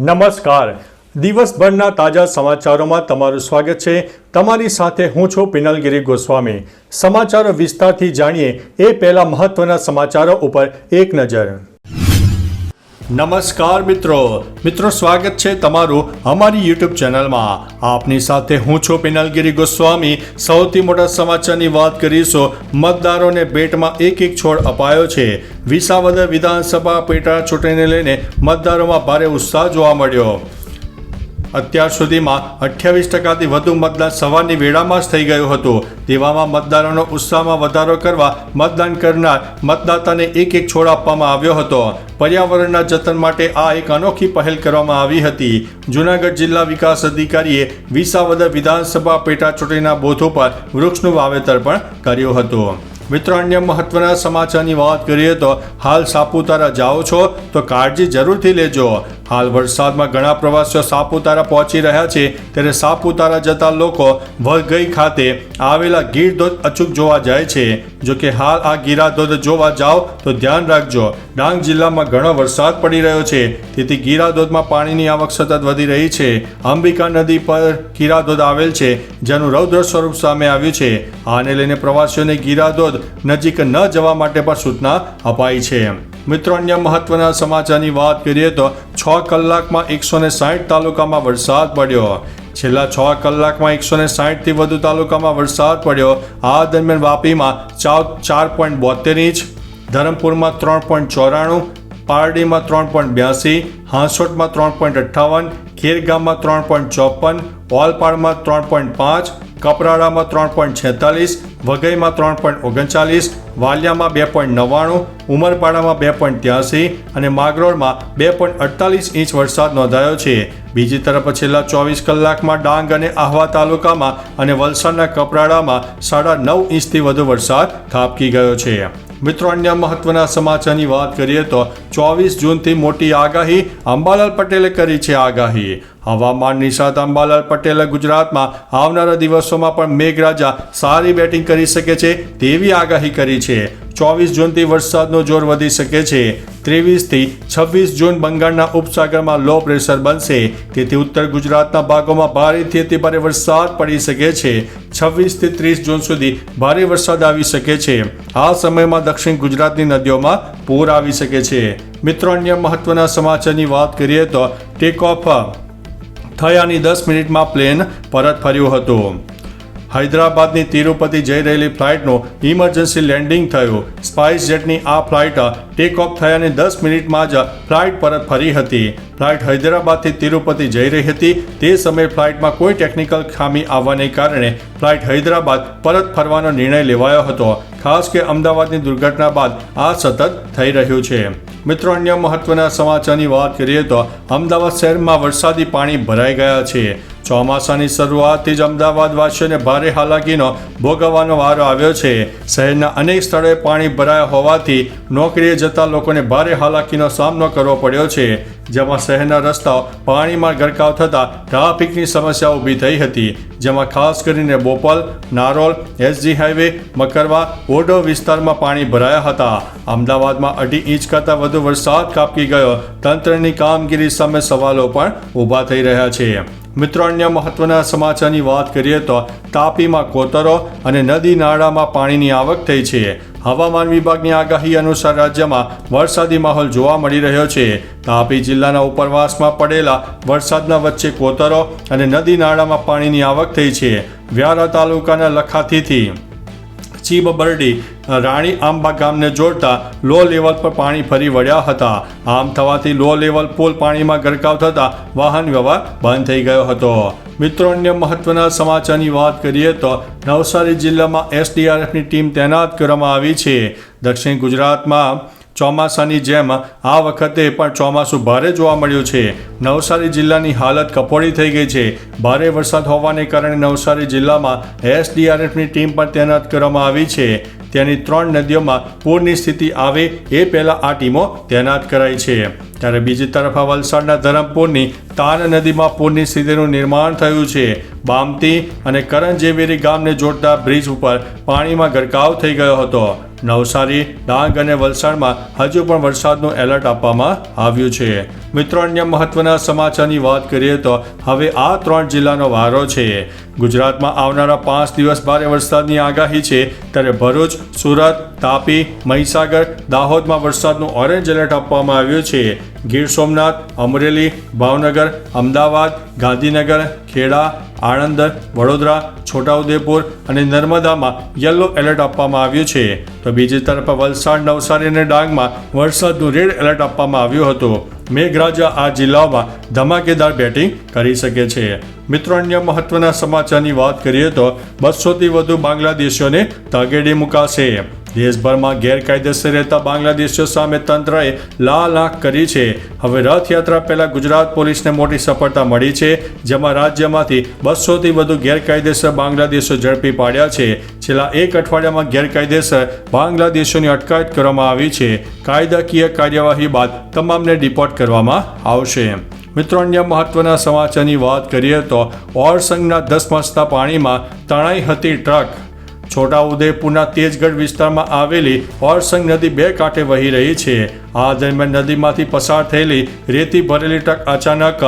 નમસ્કાર. દિવસભરના તાજા સમાચારોમાં તમારું સ્વાગત છે. તમારી સાથે હું છું પિનલગીરી ગોસ્વામી. સમાચારો વિસ્તારથી જાણીએ એ પહેલા મહત્વના સમાચારો ઉપર એક નજર. નમસ્કાર મિત્રો સ્વાગત છે તમારું અમારી યુટ્યુબ ચેનલમાં. આપની સાથે હું છું પિનલગીરી ગોસ્વામી. સૌથી મોટા સમાચારની વાત કરીશું. મતદારોને ભેટમાં એક છોડ અપાયો છે. વિસાવદર વિધાનસભા પેટા ચૂંટણીને લઈને મતદારોમાં ભારે ઉત્સાહ જોવા મળ્યો. અત્યાર સુધીમાં 28%થી વધુ મતદાન સવારની વેળામાં જ થઈ ગયું હતું. તેવામાં મતદારોનો ઉત્સાહમાં વધારો કરવા મતદાન કરનાર મતદાતાને એક છોડ આપવામાં આવ્યો હતો. પર્યાવરણના જતન માટે આ એક અનોખી પહેલ કરવામાં આવી હતી. જૂનાગઢ જિલ્લા વિકાસ અધિકારીએ વિસાવદર વિધાનસભા પેટા ચૂંટણીના બૂથ ઉપર વૃક્ષનું વાવેતર પણ કર્યું હતું. મિત્રો, અન્ય મહત્વના સમાચારની વાત કરીએ તો હાલ સાપુતારા જાઓ છો તો કાળજી જરૂરથી લેજો. હાલ વરસાદમાં ઘણા પ્રવાસીઓ સાપુતારા પહોંચી રહ્યા છે, ત્યારે સાપુતારા જતા લોકો વઘઈ ખાતે આવેલા ગીર ધોધ અચૂક જોવા જાય છે. જો કે હાલ આ ગીરા ધોધ જોવા જાઓ તો ધ્યાન રાખજો. ડાંગ જિલ્લામાં ઘણો વરસાદ પડી રહ્યો છે, તેથી ગીરા ધોધમાં પાણીની આવક સતત વધી રહી છે. અંબિકા નદી પર ગીરા ધોધ આવેલ છે, જેનું રૌદ્ર સ્વરૂપ સામે આવ્યું છે. આને લઈને પ્રવાસીઓને ગીરા ધોધ નજીક ન જવા માટે પણ સૂચના અપાઈ છે. મિત્રો, અન્ય મહત્વના સમાચારની વાત કરીએ તો 6 કલાકમાં 160 તાલુકામાં વરસાદ પડ્યો. છેલ્લા 6 કલાકમાં 160થી વધુ તાલુકામાં વરસાદ પડ્યો. આ દરમિયાન વાપીમાં 4.72 ઇંચ, ધરમપુરમાં 3.94, પારડીમાં 3.82, હાંસોટમાં 3.58, ખેરગામમાં 3.54, ઓલપાડમાં 3.5, કપરાડામાં 3.46, વઘઈમાં 3.39, વાલિયામાં 2.99, ઉમરપાડામાં 2.83 અને માગરોળમાં 2.48 ઇંચ વરસાદ નોંધાયો છે. બીજી તરફ છેલ્લા 24 કલાકમાં ડાંગ અને આહવા તાલુકામાં અને વલસાડના કપરાડામાં 9.5 ઇંચથી વધુ વરસાદ ખાબકી ગયો છે. મિત્રો, અન્ય મહત્વના સમાચારની વાત કરીએ તો 24 જૂનથી મોટી આગાહી. અંબાલાલ પટેલે કરી છે આગાહી. હવામાન નિષ્ણાત અંબાલાલ પટેલે ગુજરાતમાં આવનારા દિવસોમાં પણ મેઘરાજા સારી બેટિંગ કરી શકે છે તેવી આગાહી કરી છે. 24 જૂનથી વરસાદનો જોર વધી શકે છે. 23થી 26 જૂન બંગાળના ઉપસાગરમાં લો પ્રેશર બનશે, તેથી ઉત્તર ગુજરાતના ભાગોમાં ભારેથી અતિભારે વરસાદ પડી શકે છે. 26થી 30 જૂન સુધી ભારે વરસાદ આવી શકે છે. આ સમયમાં દક્ષિણ ગુજરાતની નદીઓમાં પૂર આવી શકે છે. મિત્રો, અન્ય મહત્વના સમાચારની વાત કરીએ તો ટેક ઓફ થયાની 10 મિનિટમાં પ્લેન પરત ફર્યું હતું. હૈદરાબાદની તિરુપતિ જઈ રહેલી ફ્લાઇટનું ઇમરજન્સી લેન્ડિંગ થયું. સ્પાઇસ જેટની આ ફ્લાઇટ ટેક ઓફ થયાની 10 મિનિટમાં જ ફ્લાઇટ પરત ફરી હતી. ફ્લાઇટ હૈદરાબાદથી તિરુપતિ જઈ રહી હતી. તે સમયે ફ્લાઇટમાં કોઈ ટેકનિકલ ખામી આવવાને કારણે ફ્લાઇટ હૈદરાબાદ પરત ફરવાનો નિર્ણય લેવાયો હતો. ખાસ કે અમદાવાદની દુર્ઘટના બાદ આ સતત થઈ રહ્યું છે. મિત્રો, અન્ય મહત્વના સમાચારની વાત કરીએ તો અમદાવાદ શહેરમાં વરસાદી પાણી ભરાઈ ગયા છે. ચોમાસાની શરૂઆતથી જ અમદાવાદવાસીઓને ભારે હાલાકીનો ભોગવવાનો વારો આવ્યો છે. શહેરના અનેક સ્થળોએ પાણી ભરાયા હોવાથી નોકરીએ જતા લોકોને ભારે હાલાકીનો સામનો કરવો પડ્યો છે. જેમાં શહેરના રસ્તાઓ પાણીમાં ગરકાવ થતાં ટ્રાફિકની સમસ્યા ઊભી થઈ હતી. જેમાં ખાસ કરીને બોપલ, નારોલ, એસજી હાઈવે, મકરવા, ઓઢવ વિસ્તારમાં પાણી ભરાયા હતા. અમદાવાદમાં 2.5 ઇંચ કરતાં વધુ વરસાદ ખાબકી ગયો. તંત્રની કામગીરી સામે સવાલો પણ ઊભા થઈ રહ્યા છે. મિત્રો, અન્ય મહત્વના સમાચારની વાત કરીએ તો તાપીમાં કોતરો અને નદી નાળામાં પાણીની આવક થઈ છે. હવામાન વિભાગની આગાહી અનુસાર રાજ્યમાં વરસાદી માહોલ જોવા મળી રહ્યો છે. તાપી જિલ્લાના ઉપરવાસમાં પડેલા વરસાદના વચ્ચે કોતરો અને નદી નાળામાં પાણીની આવક થઈ છે. વ્યારા તાલુકાના લખાતીથી ચીબબરડી રાણી આંબા ગામને જોડતા લો લેવલ પર પાણી ફરી વળ્યા હતા. આમ થવાથી લો લેવલ પુલ પાણીમાં ગરકાવ થતાં વાહન વ્યવહાર બંધ થઈ ગયો હતો. મિત્રો, અન્ય મહત્વના સમાચારની વાત કરીએ તો નવસારી જિલ્લામાં એસડીઆરએફની ટીમ તૈનાત કરવામાં આવી છે. દક્ષિણ ગુજરાતમાં ચોમાસાની જેમ આ વખતે પણ ચોમાસું ભારે જોવા મળ્યું છે. નવસારી જિલ્લાની હાલત કફોડી થઈ ગઈ છે. ભારે વરસાદ હોવાને કારણે નવસારી જિલ્લામાં એસડીઆરએફની ટીમ પણ તૈનાત કરવામાં આવી છે. ત્યાંની 3 નદીઓમાં પૂરની સ્થિતિ આવે એ પહેલાં આ ટીમો તૈનાત કરાઈ છે. ત્યારે બીજી તરફ વલસાડના ધરમપુરની તાન નદીમાં પૂરની સ્થિતિનું નિર્માણ થયું છે. બામતી અને કરંજેવેરી ગામને જોડતા બ્રિજ ઉપર પાણીમાં ગરકાવ થઈ ગયો હતો. નવસારી, ડાંગ અને વલસાડમાં હજુ પણ વરસાદનું એલર્ટ આપવામાં આવ્યું છે. મિત્રો, અન્ય મહત્વના સમાચારની વાત કરીએ તો હવે આ 3 જિલ્લાનો વારો છે. ગુજરાતમાં આવનારા 5 દિવસ ભારે વરસાદની આગાહી છે, ત્યારે ભરૂચ, સુરત, તાપી, મહીસાગર, દાહોદમાં વરસાદનું ઓરેન્જ એલર્ટ આપવામાં આવ્યું છે. ગીર સોમનાથ, અમરેલી, ભાવનગર, અમદાવાદ, ગાંધીનગર, ખેડા, આણંદ, વડોદરા, છોટાઉદેપુર અને નર્મદામાં યલો એલર્ટ આપવામાં આવ્યું છે. તો બીજી તરફ વલસાડ, નવસારી અને ડાંગમાં વરસાદનું રેડ એલર્ટ આપવામાં આવ્યું હતું. મેઘરાજા આ જિલ્લાઓમાં ધમાકેદાર બેટિંગ કરી શકે છે. મિત્રો, અન્ય મહત્વના સમાચારની વાત કરીએ તો 200થી વધુ બાંગ્લાદેશીઓને તગેડી મુકાશે. દેશભરમાં ગેરકાયદેસર રહેતા બાંગ્લાદેશીઓ સામે તંત્રએ લાલ આંખ કરી છે. હવે રથયાત્રા પહેલા ગુજરાત પોલીસને મોટી સફળતા મળી છે, જેમાં રાજ્યમાંથી 200થી વધુ ગેરકાયદેસર બાંગ્લાદેશીઓ ઝડપી પાડ્યા છે. છેલ્લા એક અઠવાડિયામાં ગેરકાયદેસર બાંગ્લાદેશીઓની અટકાયત કરવામાં આવી છે. કાયદાકીય કાર્યવાહી બાદ તમામને ડિપોર્ટ કરવામાં આવશે. મિત્રો, અન્ય મહત્વના સમાચારની વાત કરીએ તો ઓરસંગના ધસમસતા પાણીમાં તણાઈ હતી ટ્રક. છોટાઉદેપુરના તેજગઢ વિસ્તારમાં આવેલી ઓરસંગ નદી 2 કાંઠે વહી રહી છે. આ દરમિયાન નદીમાંથી પસાર થયેલી રેતી ભરેલી ટ્રક અચાનક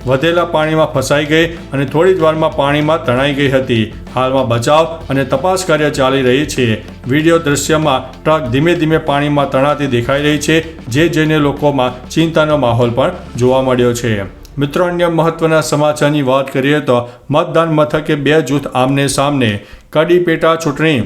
વધેલા પાણીમાં ફસાઈ ગઈ અને થોડી જ વારમાં પાણીમાં તણાઈ ગઈ હતી. હાલમાં બચાવ અને તપાસ કાર્ય ચાલી રહી છે. વિડીયો દ્રશ્યમાં ટ્રક ધીમે ધીમે પાણીમાં તણાતી દેખાઈ રહી છે, જે જોઈને લોકોમાં ચિંતાનો માહોલ પણ જોવા મળ્યો છે. મિત્રો, અન્ય મહત્વના સમાચારની વાત કરીએ તો મતદાન મથકે 2 જૂથ આમને સામને. કડી પેટા ચૂંટણી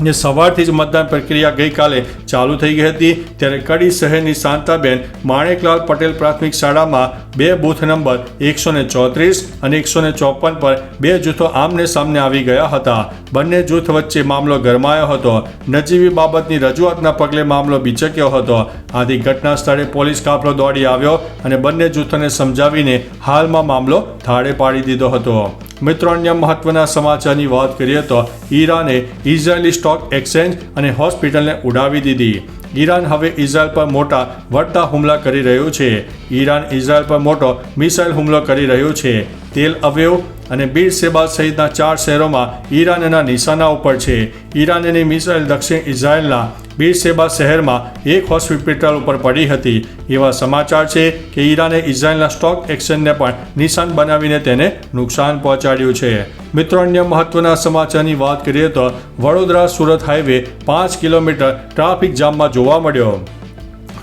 ને સવારથી જ મતદાન પ્રક્રિયા ગઈકાલે ચાલુ થઈ ગઈ હતી, ત્યારે કડી શહેરની શાંતાબેન માણેકલાલ પટેલ પ્રાથમિક શાળામાં 2 બૂથ નંબર 134 અને 154 પર 2 જૂથો આમને સામને આવી ગયા હતા. બંને જૂથ વચ્ચે મામલો ગરમાયો હતો. નજીવી બાબતની રજૂઆતના પગલે મામલો બિચક્યો હતો. આથી ઘટના સ્થળે પોલીસ કાફલો દોડી આવ્યો અને બંને જૂથોને સમજાવીને હાલમાં મામલો થાળે પાડી દીધો હતો. મિત્રો, અન્ય મહત્વના સમાચારની વાત કરીએ તો ઈરાને ઇઝરાયેલી સ્ટોક એક્સચેન્જ અને હોસ્પિટલને ઉડાવી દીધી. ઈરાન હવે ઇઝરાયલ પર મોટા વળતા હુમલા કરી રહ્યું છે. ઈરાન ઇઝરાયલ પર મોટો મિસાઇલ હુમલો કરી રહ્યું છે. તેલ અવેવ અને બીર શેબાઝ સહિતના 4 શહેરોમાં ઈરાનના નિશાના ઉપર છે. ઈરાનની મિસાઇલ દક્ષિણ ઇઝરાયલના બીર શેબાઝ શહેરમાં એક હોસ્પિટલ ઉપર પડી હતી. એવા સમાચાર છે કે ઈરાને ઇઝરાયલના સ્ટોક એક્સચેન્જને પણ નિશાન બનાવીને તેને નુકસાન પહોંચાડ્યું છે. મિત્રો, અન્ય મહત્વના સમાચારની વાત કરીએ તો Vadodara Surat highway 5 kilometre traffic જામમાં જોવા મળ્યો.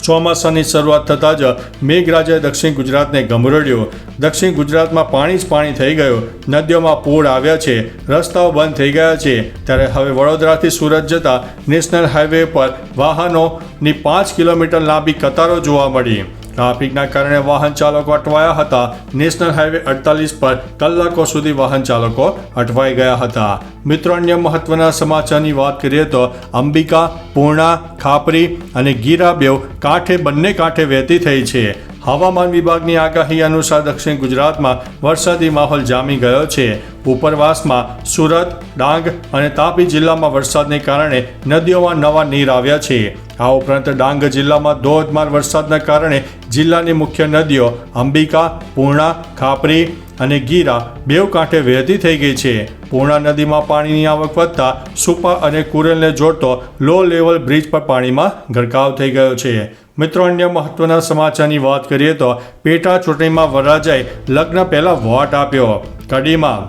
ચોમાસાની શરૂઆત થતાં જ મેઘરાજાએ દક્ષિણ ગુજરાતને ગમરોડ્યું. દક્ષિણ ગુજરાતમાં પાણી જ પાણી થઈ ગયું. નદીઓમાં પૂર આવ્યા છે, રસ્તાઓ બંધ થઈ ગયા છે. ત્યારે હવે વડોદરાથી સુરત જતા નેશનલ હાઈવે પર વાહનોની 5 કિલોમીટર લાંબી કતારો જોવા મળી. ટ્રાફિકના કારણે વાહન ચાલકો અટવાયા હતા. નેશનલ હાઈવે 48 પર કલાકો સુધી વાહન ચાલકો અટવાઈ ગયા હતા. મિત્રો, અન્ય મહત્વના સમાચારની વાત કરીએ તો અંબિકા, પૂર્ણા, ખાપરી અને ગીરા બેવ કાંઠે બંને કાંઠે વહેતી થઈ છે. હવામાન વિભાગની આગાહી અનુસાર દક્ષિણ ગુજરાતમાં વરસાદી માહોલ જામી ગયો છે. ઉપરવાસમાં સુરત, ડાંગ અને તાપી જિલ્લામાં વરસાદને કારણે નદીઓમાં નવા નીર આવ્યા છે. આ ઉપરાંત ડાંગ જિલ્લામાં ધોધમાર વરસાદના કારણે જિલ્લાની મુખ્ય નદીઓ અંબિકા, પૂર્ણા, ખાપરી અને ગીરા બેવ કાંઠે વહેતી થઈ ગઈ છે. પૂર્ણા નદીમાં પાણીની આવક વધતા સુપા અને કુરેલને જોડતો લો લેવલ બ્રિજ પર પાણીમાં ગરકાવ થઈ ગયો છે. મિત્રો, અન્ય મહત્વના સમાચારની વાત કરીએ તો પેટા ચૂંટણીમાં વરરાજાએ લગ્ન પહેલા વોટ આપ્યો. કડીમાં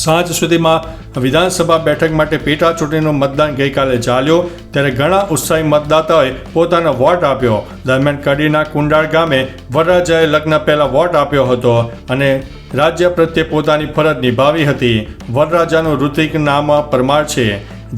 સાંજ સુધીમાં વિધાનસભા બેઠક માટે પેટા ચૂંટણીનું મતદાન ગઈકાલે ચાલ્યું, ત્યારે ઘણા ઉત્સાહી મતદાતાઓએ પોતાનો વોટ આપ્યો. દરમિયાન કડીના કુંડાળ ગામે વરરાજાએ લગ્ન પહેલા વોટ આપ્યો હતો અને રાજ્ય પ્રત્યે પોતાની ફરજ નિભાવી હતી. વરરાજાનું ઋત્વિક નામ પરમાર છે.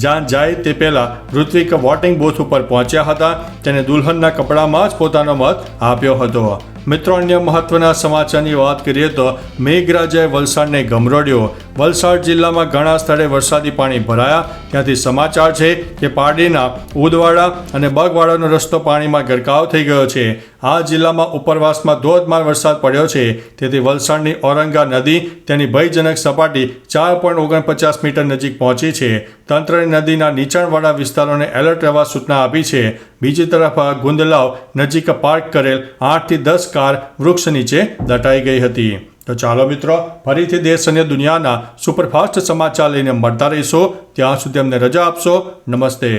જ્યાં જાય તે પહેલા ઋત્વિક વોટિંગ બૂથ ઉપર પહોંચ્યા હતા. તેને દુલ્હનના કપડામાં જ પોતાનો મત આપ્યો હતો. મિત્રો, અન્ય મહત્વના સમાચારની વાત કરીએ તો મેઘરાજાએ વલસાડને ગમરોડ્યો. વલસાડ જિલ્લામાં ઘણા સ્થળે વરસાદી પાણી ભરાયા. ત્યાંથી સમાચાર છે કે પારડીના ઉદવાડા અને બગવાડાનો રસ્તો પાણીમાં ગરકાવ થઈ ગયો છે. આ જિલ્લામાં ઉપરવાસમાં ધોધમાર વરસાદ પડ્યો છે. તેથી વલસાડની ઔરંગા નદી તેની ભયજનક સપાટી 4.49 મીટર નજીક પહોંચી છે. તંત્રએ નદીના નીચાણવાળા વિસ્તારોને એલર્ટ રહેવા સૂચના આપી છે. બીજી તરફ ગુંદલાવ નજીક પાર્ક કરેલ 8 થી 10 કાર વૃક્ષ નીચે દટાઈ ગઈ હતી. તો ચાલો મિત્રો, ફરીથી દેશ અને દુનિયાના સુપરફાસ્ટ સમાચાર લઈને મળતા રહીશું. ત્યાં સુધી અમને રજા આપશો. નમસ્તે.